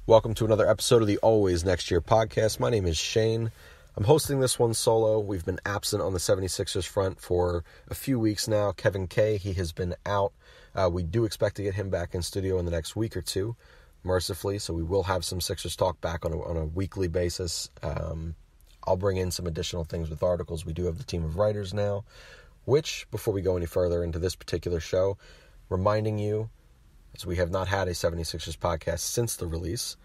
Welcome to another episode of the Always Next Year podcast. My name is Shane. I'm hosting this one solo. We've been absent on the 76ers front for a few weeks now. Kevin K, he has been out. We do expect to get him back in studio in the next week or two, mercifully, so we will have some Sixers talk back on a weekly basis. I'll bring in some additional things with articles. We do have the team of writers now, which, before we go any further into this particular show, reminding you, as we have not had a 76ers podcast since the release,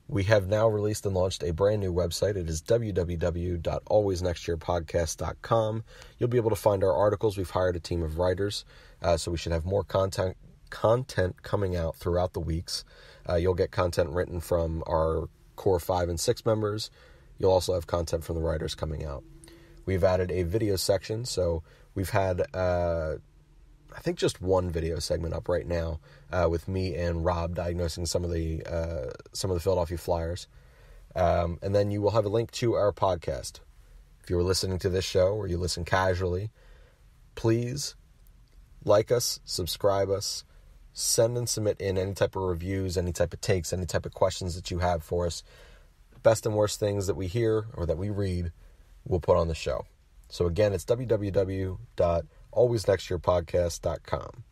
we have now released and launched a brand new website. It is www.alwaysnextyearpodcast.com. You'll be able to find our articles. We've hired a team of writers, so we should have more content coming out throughout the weeks. You'll get content written from our core 5 and 6 members. You'll also have content from the writers coming out. We've added a video section, so we've had I think just one video segment up right now with me and Rob diagnosing some of the Philadelphia Flyers. And then you will have a link to our podcast. If you were listening to this show or you listen casually, please like us, subscribe us, send and submit in any type of reviews, any type of takes, any type of questions that you have for us. Best and worst things that we hear or that we read, we'll put on the show. So again, it's www.alwaysnextyearpodcast.com.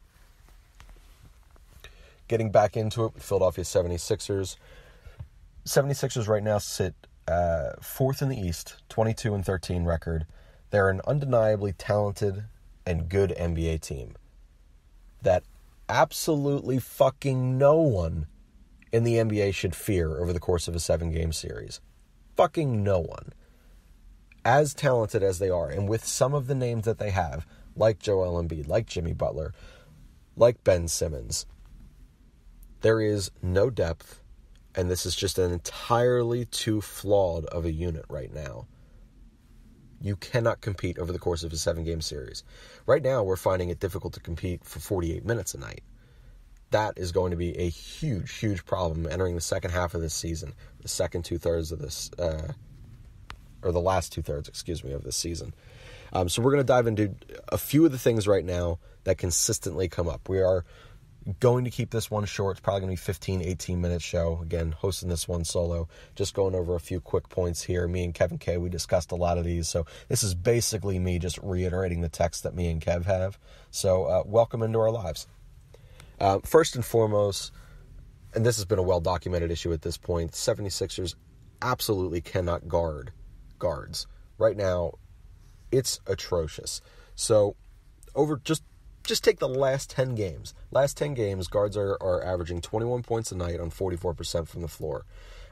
Getting back into it with Philadelphia 76ers. 76ers right now sit 4th in the East, 22-13 record. They're an undeniably talented and good NBA team that absolutely fucking no one in the NBA should fear over the course of a 7-game series. Fucking no one. As talented as they are, and with some of the names that they have, like Joel Embiid, like Jimmy Butler, like Ben Simmons, there is no depth, and this is just an entirely too flawed of a unit right now. You cannot compete over the course of a 7-game series. Right now, we're finding it difficult to compete for 48 minutes a night. That is going to be a huge, huge problem entering the second half of this season, the second two-thirds of this, or the last two-thirds, of this season. So we're going to dive into a few of the things right now that consistently come up. We are going to keep this one short. It's probably going to be 15, 18-minute show. Again, hosting this one solo, just going over a few quick points here. Me and Kevin K, we discussed a lot of these. So this is basically me just reiterating the text that me and Kev have. So welcome into our lives. First and foremost, and this has been a well-documented issue at this point, 76ers absolutely cannot guard guards. Right now, it's atrocious. So over just take the last 10 games. Last 10 games, guards are averaging 21 points a night on 44% from the floor.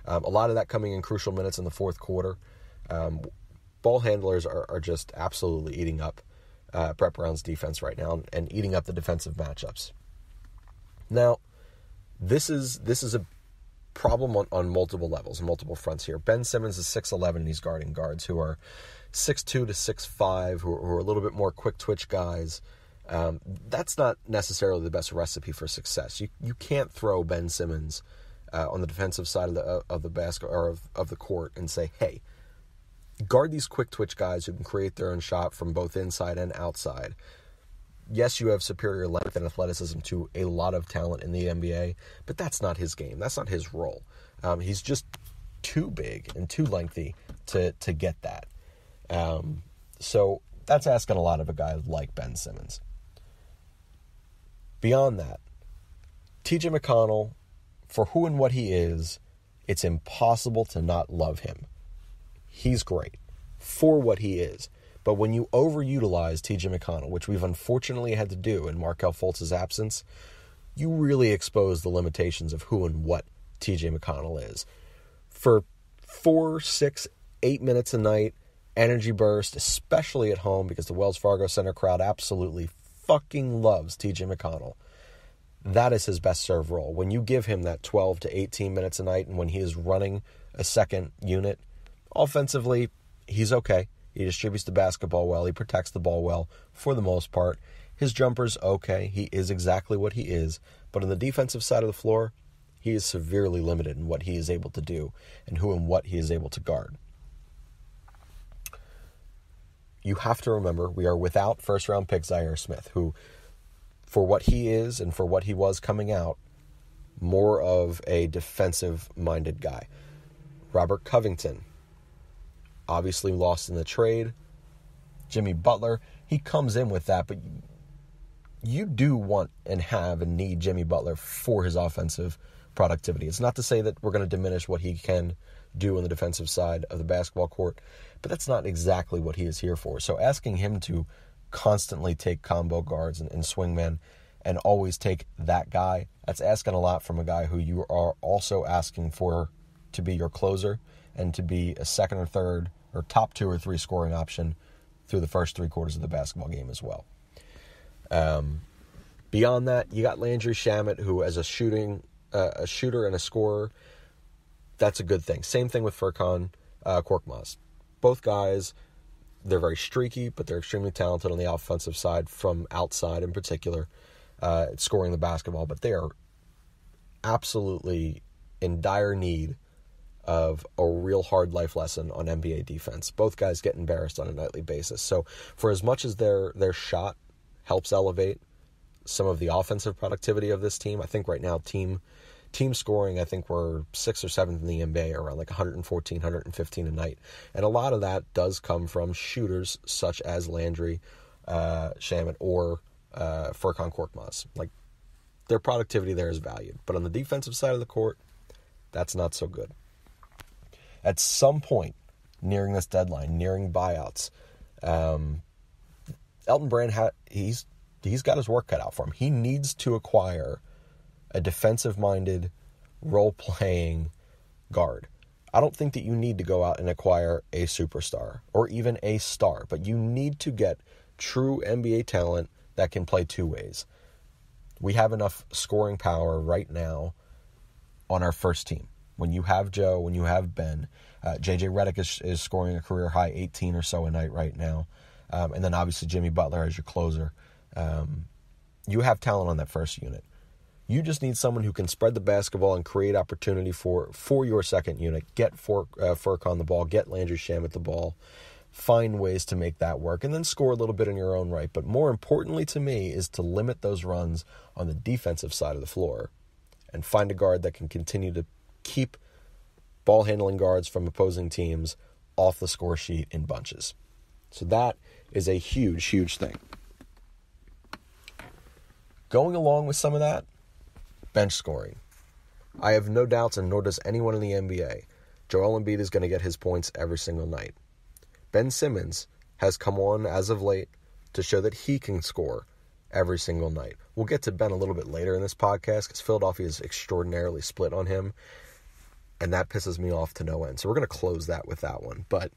A lot of that coming in crucial minutes in the fourth quarter. Ball handlers are just absolutely eating up Brett Brown's defense right now and eating up the defensive matchups. Now, this is a problem on multiple levels, multiple fronts here. Ben Simmons is 6'11", and he's guarding guards who are 6'2" to 6'5", who are a little bit more quick twitch guys. That's not necessarily the best recipe for success. You can't throw Ben Simmons on the defensive side of the basket or of the court and say, hey, guard these quick twitch guys who can create their own shot from both inside and outside. Yes, you have superior length and athleticism to a lot of talent in the NBA, but that's not his game. That's not his role. He's just too big and too lengthy to get that. So that's asking a lot of a guy like Ben Simmons. Beyond that, TJ McConnell, for who and what he is, it's impossible to not love him. He's great for what he is. But when you overutilize TJ McConnell, which we've unfortunately had to do in Markelle Fultz's absence, you really expose the limitations of who and what TJ McConnell is. For 4, 6, 8 minutes a night, energy burst, especially at home, because the Wells Fargo Center crowd absolutely fucking loves TJ McConnell. That is his best serve role. When you give him that 12 to 18 minutes a night, and when he is running a second unit, offensively, he's okay. He distributes the basketball well. He protects the ball well for the most part. His jumper's okay. He is exactly what he is. But on the defensive side of the floor, he is severely limited in what he is able to do and who and what he is able to guard. You have to remember, we are without first-round pick Zaire Smith, who, for what he is and for what he was coming out, more of a defensive-minded guy. Robert Covington, obviously lost in the trade. Jimmy Butler, he comes in with that, but you do want and have and need Jimmy Butler for his offensive productivity. It's not to say that we're going to diminish what he can do on the defensive side of the basketball court, but that's not exactly what he is here for. So asking him to constantly take combo guards and swingmen and always take that guy, that's asking a lot from a guy who you are also asking for to be your closer and to be a second or third or top 2 or 3 scoring option through the first 3 quarters of the basketball game as well. Beyond that, you got Landry Shamet, who as a shooter and a scorer, that's a good thing. Same thing with Furkan Korkmaz. Both guys, they're very streaky, but they're extremely talented on the offensive side, from outside in particular, scoring the basketball. But they are absolutely in dire need of a real hard life lesson on NBA defense. Both guys get embarrassed on a nightly basis. So for as much as their shot helps elevate some of the offensive productivity of this team, I think right now team scoring, I think we're 6th or 7th in the NBA, around like 114, 115 a night. And a lot of that does come from shooters such as Landry Shamet or Furkan Korkmaz. Like, their productivity there is valued. But on the defensive side of the court, that's not so good. At some point, nearing this deadline, nearing buyouts, Elton Brand, he's got his work cut out for him. He needs to acquire a defensive-minded, role-playing guard. I don't think that you need to go out and acquire a superstar or even a star, but you need to get true NBA talent that can play 2 ways. We have enough scoring power right now on our first team. When you have Joe, when you have Ben, J.J. Redick is scoring a career-high 18 or so a night right now. And then obviously Jimmy Butler as your closer. You have talent on that first unit. You just need someone who can spread the basketball and create opportunity for your second unit. Get Furkan the ball, get Landry Shamet the ball, find ways to make that work, and then score a little bit in your own right. But more importantly to me is to limit those runs on the defensive side of the floor and find a guard that can continue to keep ball-handling guards from opposing teams off the score sheet in bunches. So that is a huge, huge thing. Going along with some of that, bench scoring. I have no doubts, and nor does anyone in the NBA, Joel Embiid is going to get his points every single night. Ben Simmons has come on as of late to show that he can score every single night. We'll get to Ben a little bit later in this podcast because Philadelphia is extraordinarily split on him, and that pisses me off to no end. So we're going to close that with that one. But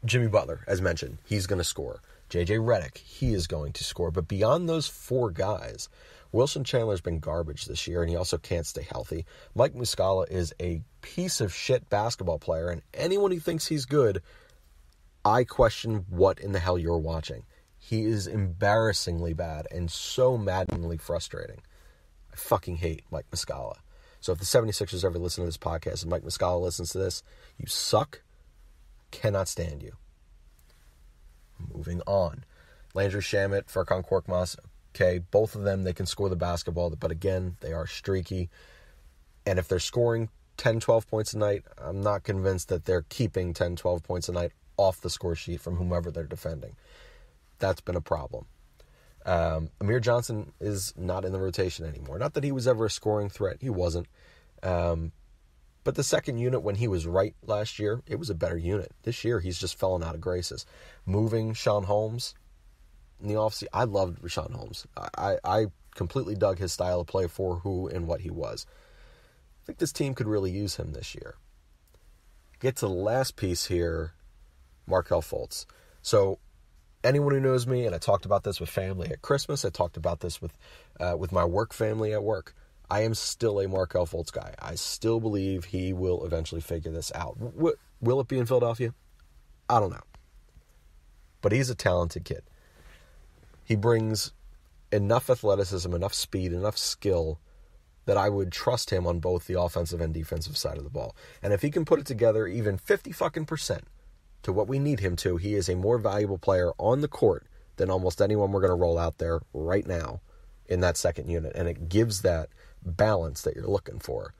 Jimmy Butler, as mentioned, he's going to score. J.J. Redick, he is going to score. But beyond those 4 guys, Wilson Chandler's been garbage this year, and he also can't stay healthy. Mike Muscala is a piece of shit basketball player, and anyone who thinks he's good, I question what in the hell you're watching. He is embarrassingly bad and so maddeningly frustrating. I fucking hate Mike Muscala. So if the 76ers ever listen to this podcast and Mike Muscala listens to this, you suck. Cannot stand you. Moving on. Landry Shamet, Furkan Korkmaz. Okay, both of them, they can score the basketball, but again, they are streaky. And if they're scoring 10, 12 points a night, I'm not convinced that they're keeping 10, 12 points a night off the score sheet from whomever they're defending. That's been a problem. Amir Johnson is not in the rotation anymore. Not that he was ever a scoring threat. He wasn't. But the second unit, when he was right last year, it was a better unit. This year, he's just fallen out of graces. Moving Richaun Holmes in the offseason, I loved Richaun Holmes. I completely dug his style of play for who and what he was. I think this team could really use him this year. Get to the last piece here, Markelle Fultz. So anyone who knows me, and I talked about this with family at Christmas, I talked about this with my work family at work, I am still a Markelle Fultz guy. I still believe he will eventually figure this out. Will it be in Philadelphia? I don't know. But he's a talented kid. He brings enough athleticism, enough speed, enough skill that I would trust him on both the offensive and defensive side of the ball. And if he can put it together even 50% to what we need him to, he is a more valuable player on the court than almost anyone we're going to roll out there right now in that second unit, and it gives that balance that you're looking for.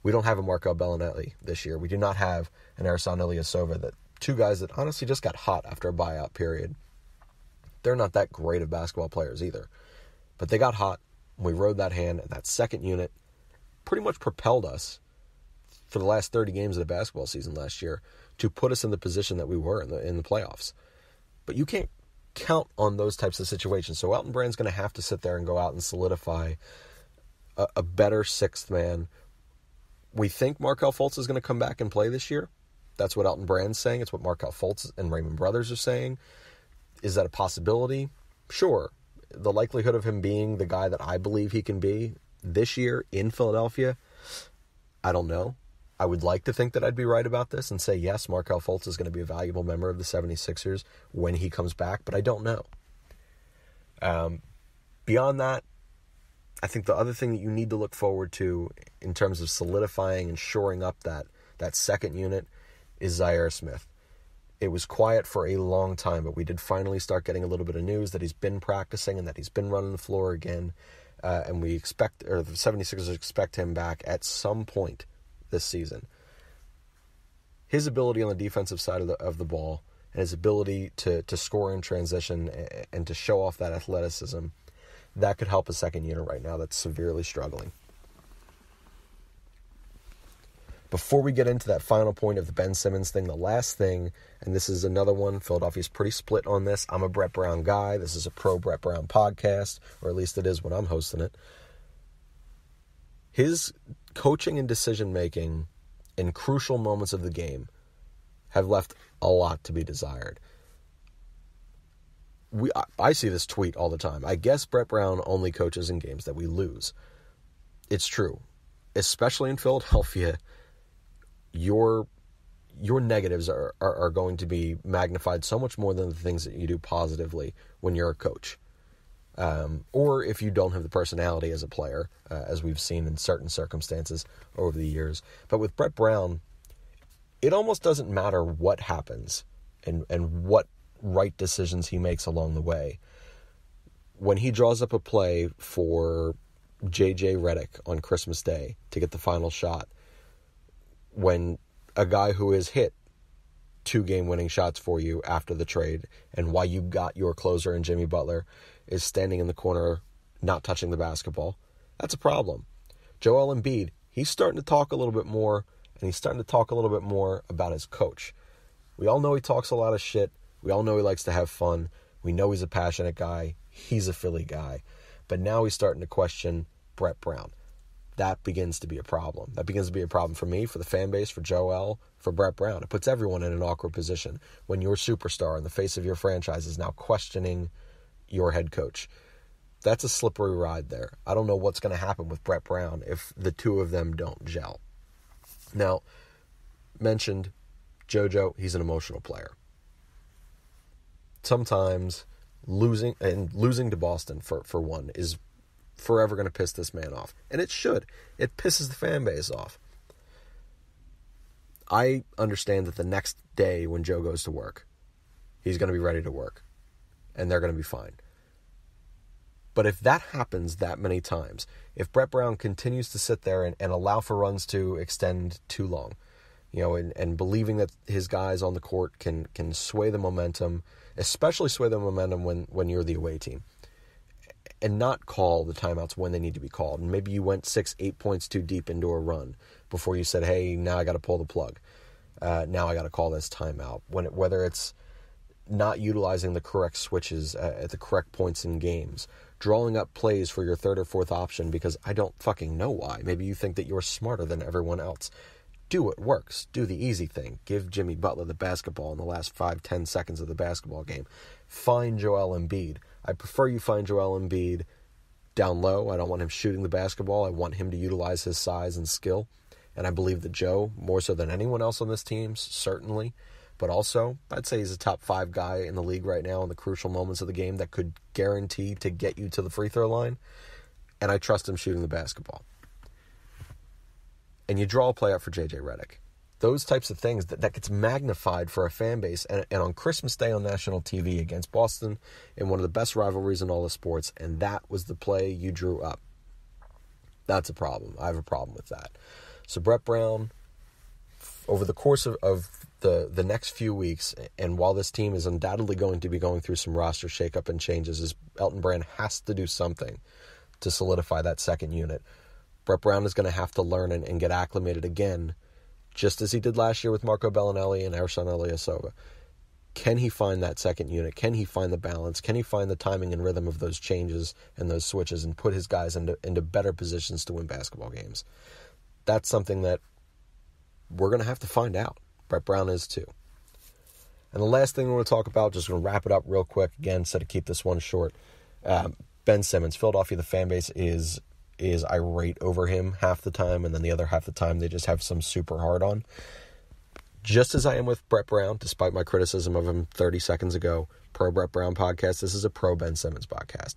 We don't have a Marco Bellinelli this year. We do not have an Ersan Ilyasova, that two guys that honestly just got hot after a buyout period. They're not that great of basketball players either, but they got hot. We rode that hand, and that second unit pretty much propelled us for the last 30 games of the basketball season last year to put us in the position that we were in the playoffs. But you can't count on those types of situations. So Elton Brand's going to have to sit there and go out and solidify a better sixth man. We think Markelle Fultz is going to come back and play this year. That's what Elton Brand's saying. It's what Markelle Fultz and Raymond Brothers are saying. Is that a possibility? Sure. The likelihood of him being the guy that I believe he can be this year in Philadelphia, I don't know. I would like to think that I'd be right about this and say, yes, Markelle Fultz is going to be a valuable member of the 76ers when he comes back, but I don't know. Beyond that, I think the other thing that you need to look forward to in terms of solidifying and shoring up that second unit is Zaire Smith. It was quiet for a long time, but we did finally start getting a little bit of news that he's been practicing and that he's been running the floor again. And the 76ers expect him back at some point this season. His ability on the defensive side of the ball and his ability to score in transition and to show off that athleticism, that could help a second unit right now that's severely struggling. Before we get into that final point of the Ben Simmons thing, the last thing, and this is another one, Philadelphia's pretty split on this. I'm a Brett Brown guy. This is a pro Brett Brown podcast, or at least it is when I'm hosting it. His coaching and decision-making in crucial moments of the game have left a lot to be desired. I see this tweet all the time. I guess Brett Brown only coaches in games that we lose. It's true. Especially in Philadelphia, your negatives are going to be magnified so much more than the things that you do positively when you're a coach. Or if you don't have the personality as a player, as we've seen in certain circumstances over the years. But with Brett Brown, it almost doesn't matter what happens and what right decisions he makes along the way. When he draws up a play for J.J. Redick on Christmas Day to get the final shot, when a guy who has hit 2 game-winning shots for you after the trade, and why you got your closer in Jimmy Butler, is standing in the corner not touching the basketball, that's a problem. Joel Embiid, he's starting to talk a little bit more, and he's starting to talk a little bit more about his coach. We all know he talks a lot of shit. We all know he likes to have fun. We know he's a passionate guy. He's a Philly guy. But now he's starting to question Brett Brown. That begins to be a problem. That begins to be a problem for me, for the fan base, for Joel, for Brett Brown. It puts everyone in an awkward position when your superstar and the face of your franchise is now questioning your head coach. That's a slippery ride there. I don't know what's going to happen with Brett Brown if the two of them don't gel. Now, mentioned JoJo, he's an emotional player. Sometimes losing to Boston, for one, is forever going to piss this man off. And it should. It pisses the fan base off. I understand that the next day when Joe goes to work, he's going to be ready to work. And they're going to be fine. But if that happens that many times, if Brett Brown continues to sit there and allow for runs to extend too long, and believing that his guys on the court can sway the momentum, especially sway the momentum when you're the away team, and not call the timeouts when they need to be called. And maybe you went 6-8 points too deep into a run before you said, hey, now I got to pull the plug. Now I got to call this timeout. Whether it's not utilizing the correct switches at the correct points in games, drawing up plays for your third or fourth option because I don't fucking know why. Maybe you think that you're smarter than everyone else. Do what works. Do the easy thing. Give Jimmy Butler the basketball in the last 5-10 seconds of the basketball game. Find Joel Embiid. I prefer you find Joel Embiid down low. I don't want him shooting the basketball. I want him to utilize his size and skill. And I believe that Joe, more so than anyone else on this team, certainly, but also, I'd say he's a top 5 guy in the league right now in the crucial moments of the game that could guarantee to get you to the free throw line. And I trust him shooting the basketball. And you draw a play up for J.J. Redick. those types of things, that gets magnified for a fan base. And on Christmas Day on national TV against Boston in one of the best rivalries in all of sports, and that was the play you drew up. That's a problem. I have a problem with that. So Brett Brown, over the course of the next few weeks, and while this team is undoubtedly going to be going through some roster shakeup and changes, is Elton Brand has to do something to solidify that second unit. Brett Brown is going to have to learn and get acclimated again, just as he did last year with Marco Bellinelli and Ersan Ilyasova. Can he find that second unit? Can he find the balance? Can he find the timing and rhythm of those changes and those switches and put his guys into better positions to win basketball games? That's something that we're going to have to find out. Brett Brown is too. And the last thing we're going to talk about, just going to wrap it up real quick again, so to keep this one short. Ben Simmons, Philadelphia, the fan base is irate over him half the time, and then the other half the time they just have some super hard on. Just as I am with Brett Brown, despite my criticism of him 30 seconds ago, pro Brett Brown podcast, this is a pro Ben Simmons podcast.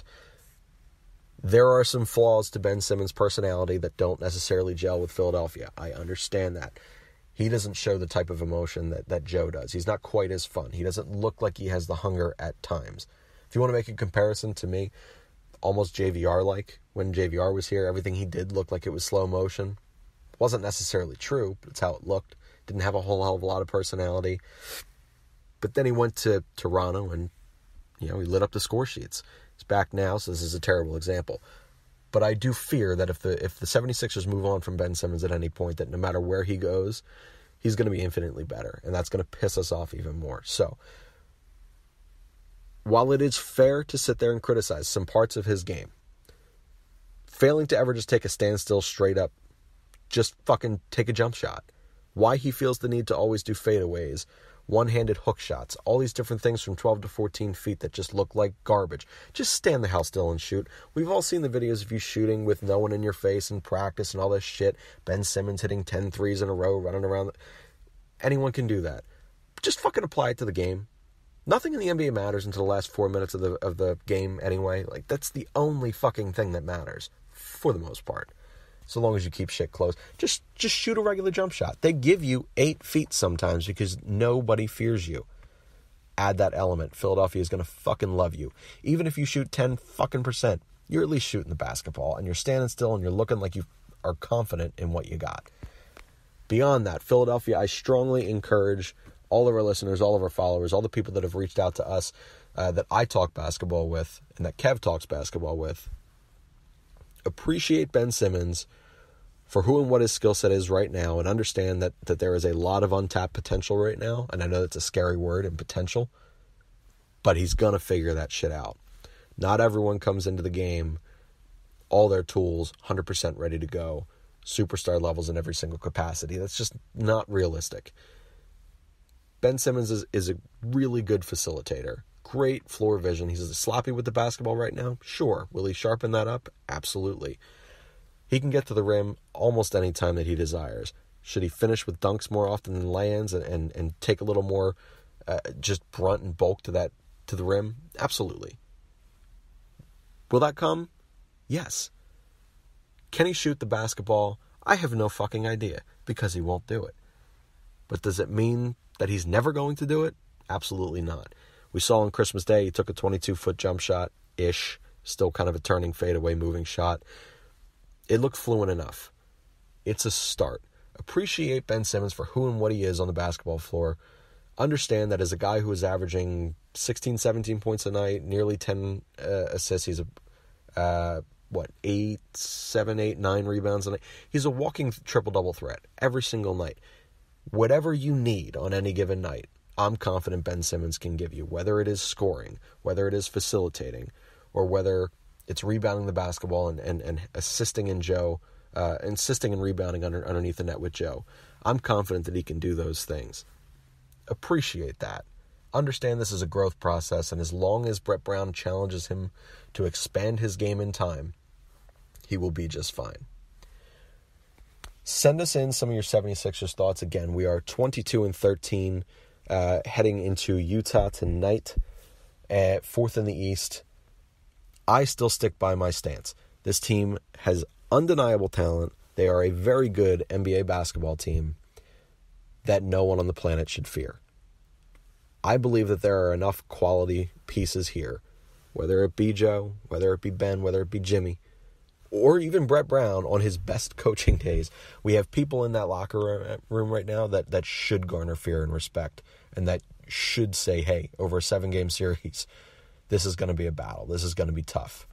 There are some flaws to Ben Simmons' personality that don't necessarily gel with Philadelphia. I understand that. He doesn't show the type of emotion that Joe does. He's not quite as fun. He doesn't look like he has the hunger at times. If you want to make a comparison to me, almost JVR-like. When JVR was here, everything he did looked like it was slow motion. Wasn't necessarily true, but it's how it looked. Didn't have a whole hell of a lot of personality. But then he went to Toronto and, he lit up the score sheets. He's back now, so this is a terrible example. But I do fear that if the 76ers move on from Ben Simmons at any point, that no matter where he goes, he's going to be infinitely better. And that's going to piss us off even more. So, while it is fair to sit there and criticize some parts of his game, failing to ever just take a standstill straight up, just fucking take a jump shot. Why he feels the need to always do fadeaways, one-handed hook shots, all these different things from 12 to 14 feet that just look like garbage. Just stand the hell still and shoot. We've all seen the videos of you shooting with no one in your face in practice and all this shit. Ben Simmons hitting 10 threes in a row, running around. Anyone can do that. Just fucking apply it to the game. Nothing in the NBA matters until the last 4 minutes of the game anyway. Like, that's the only fucking thing that matters, for the most part. So long as you keep shit close. Just shoot a regular jump shot. They give you 8 feet sometimes because nobody fears you. Add that element. Philadelphia is going to fucking love you. Even if you shoot 10 fucking %, you're at least shooting the basketball. And you're standing still and you're looking like you are confident in what you got. Beyond that, Philadelphia, I strongly encourage all of our listeners, all of our followers, all the people that have reached out to us, that I talk basketball with, and that Kev talks basketball with, appreciate Ben Simmons for who and what his skill set is right now, and understand that there is a lot of untapped potential right now. And I know that's a scary word, and potential, but he's going to figure that shit out. Not everyone comes into the game, all their tools, 100% ready to go, superstar levels in every single capacity. That's just not realistic. Ben Simmons is a really good facilitator. Great floor vision. He's sloppy with the basketball right now. Sure. Will he sharpen that up? Absolutely. He can get to the rim almost any time that he desires. Should he finish with dunks more often than lay-ins and take a little more just brunt and bulk to the rim? Absolutely. Will that come? Yes. Can he shoot the basketball? I have no fucking idea, because he won't do it. But does it mean that he's never going to do it? Absolutely not. We saw on Christmas Day, he took a 22-foot jump shot-ish, still kind of a turning fadeaway moving shot. It looked fluent enough. It's a start. Appreciate Ben Simmons for who and what he is on the basketball floor. Understand that as a guy who is averaging 16, 17 points a night, nearly 10 assists, he's 7, 8, 9 rebounds a night. He's a walking triple-double threat every single night. Whatever you need on any given night, I'm confident Ben Simmons can give you, whether it is scoring, whether it is facilitating, or whether it's rebounding the basketball and assisting in Joe, insisting and rebounding underneath the net with Joe. I'm confident that he can do those things. Appreciate that. Understand this is a growth process, and as long as Brett Brown challenges him to expand his game in time, he will be just fine. Send us in some of your 76ers thoughts. Again, we are 22-13, heading into Utah tonight at 4th in the East. I still stick by my stance. This team has undeniable talent. They are a very good NBA basketball team. that no one on the planet should fear. I believe that there are enough quality pieces here, whether it be Joe, whether it be Ben, whether it be Jimmy, or even Brett Brown on his best coaching days. We have people in that locker room right now that should garner fear and respect, and that should say, hey, over a 7-game series, this is going to be a battle. This is going to be tough.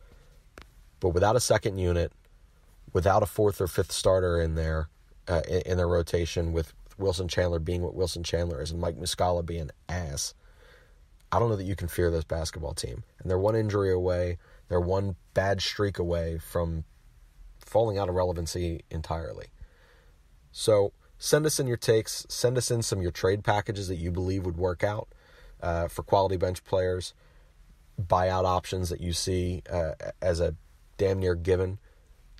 But without a second unit, without a 4th or 5th starter in there, in their rotation, with Wilson Chandler being what Wilson Chandler is and Mike Muscala being ass, I don't know that you can fear this basketball team. And they're one injury away, they're one bad streak away from falling out of relevancy entirely. So send us in your takes, send us in some of your trade packages that you believe would work out for quality bench players, buyout options that you see as a damn near given.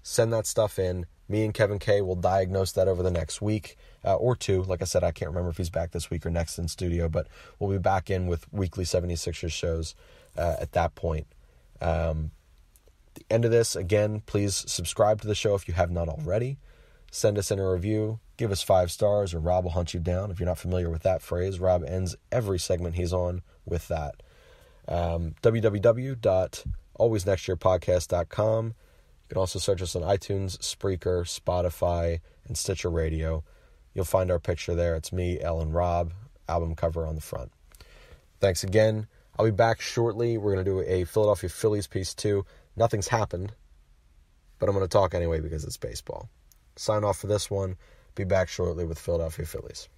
Send that stuff in. Me and Kevin K will diagnose that over the next week or two. Like I said, I can't remember if he's back this week or next in studio, but we'll be back in with weekly 76ers shows at that point. The end of this, again, please subscribe to the show if you have not already. Send us in a review. Give us 5 stars or Rob will hunt you down. If you're not familiar with that phrase, Rob ends every segment he's on with that. www.alwaysnextyearpodcast.com. You can also search us on iTunes, Spreaker, Spotify, and Stitcher Radio. You'll find our picture there. It's me, Elle, and Rob, album cover on the front. Thanks again. I'll be back shortly. We're going to do a Philadelphia Phillies piece too. Nothing's happened, but I'm going to talk anyway because it's baseball. Sign off for this one. Be back shortly with Philadelphia Phillies.